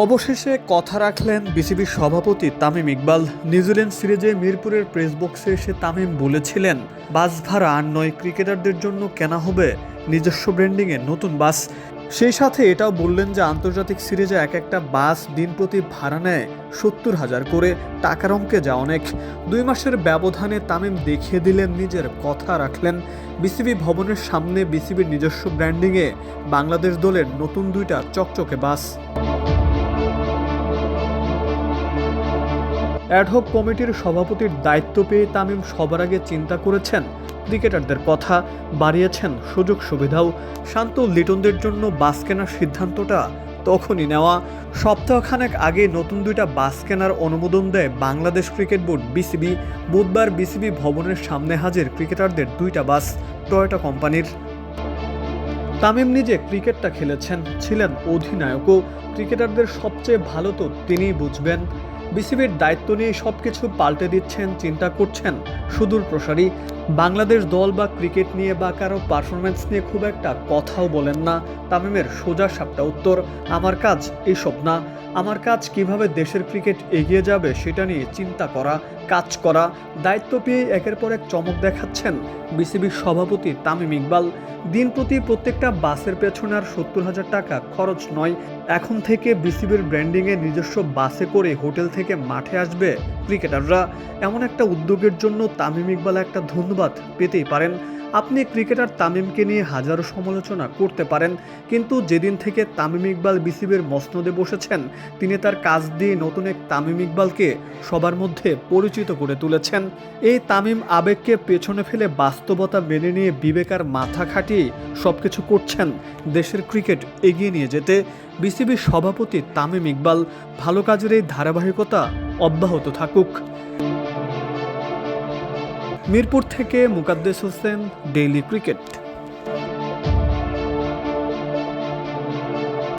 অবশেষে কথা রাখলেন বিসিবির সভাপতি তামিম ইকবাল। নিউজিল্যান্ড সিরিজে মিরপুরের প্রেস বক্সে এসে তামিম বলেছিলেন, বাস ভাড়া আর নয়, ক্রিকেটারদের জন্য কেনা হবে নিজস্ব ব্র্যান্ডিংয়ে নতুন বাস। সেই সাথে এটাও বললেন যে আন্তর্জাতিক সিরিজে এক একটা বাস দিন প্রতি ভাড়া নেয় 70,000 করে, টাকার অঙ্কে যা অনেক। 2 মাসের ব্যবধানে তামিম দেখিয়ে দিলেন নিজের কথা রাখলেন। বিসিবি ভবনের সামনে বিসিবির নিজস্ব ব্র্যান্ডিংয়ে বাংলাদেশ দলের নতুন 2টা চকচকে বাস। অ্যাডহক কমিটির সভাপতির দায়িত্ব পেয়ে তামিম সবার আগে চিন্তা করেছেন ক্রিকেটারদের কথা, বাড়িয়েছেন সুযোগ সুবিধাও। শান্ত লিটনদের জন্য বাস কেনার সিদ্ধান্তটা তখনই নেওয়া। সপ্তাহখানেক আগে নতুন 2টা বাস কেনার অনুমোদন দেয় বাংলাদেশ ক্রিকেট বোর্ড বিসিবি। বুধবার বিসিবি ভবনের সামনে হাজির ক্রিকেটারদের 2টা বাস টয়োটা কোম্পানির। তামিম নিজে ক্রিকেটটা খেলেছেন, ছিলেন অধিনায়কও। ক্রিকেটারদের সবচেয়ে ভালো তো তিনিই বুঝবেন। বিসিবির দায়িত্ব নিয়ে সবকিছু পাল্টে দিচ্ছেন, চিন্তা করছেন সুদূর প্রসারী। বাংলাদেশ দল বা ক্রিকেট নিয়ে বা কারো পারফরমেন্স নিয়ে খুব একটা কথাও বলেন না। তামিমের সোজা সাপটা উত্তর, আমার কাজ এইসব না। আমার কাজ কিভাবে দেশের ক্রিকেট এগিয়ে যাবে সেটা নিয়ে চিন্তা করা, কাজ করা। দায়িত্ব পেয়ে একের পর এক চমক দেখাচ্ছেন বিসিবির সভাপতি তামিম ইকবাল। দিন প্রতি প্রত্যেকটা বাসের পেছনে আর 70,000 টাকা খরচ নয়। এখন থেকে বিসিবির ব্র্যান্ডিংয়ে নিজস্ব বাসে করে হোটেল থেকে মাঠে আসবে ক্রিকেটাররা। এমন একটা উদ্যোগের জন্য তামিম ইকবাল একটা ধন্যবাদ পেতেই পারেন। আপনি ক্রিকেটার তামিমকে নিয়ে হাজারো সমালোচনা করতে পারেন, কিন্তু যেদিন থেকে তামিম ইকবাল বিসিবির মসনদে বসেছেন, তিনি তার কাজ দিয়ে নতুন এক তামিম ইকবালকে সবার মধ্যে পরিচিত করে তুলেছেন। এই তামিম আবেগকে পেছনে ফেলে বাস্তবতা মেনে নিয়ে বিবেকার মাথা খাটিয়ে সবকিছু করছেন দেশের ক্রিকেট এগিয়ে নিয়ে যেতে। বিসিবির সভাপতি তামিম ইকবাল, ভালো কাজের এই ধারাবাহিকতা অব্যাহত থাকুক। মিরপুর থেকে মুকাদ্দেস হোসেন, ডেইলি ক্রিকেট।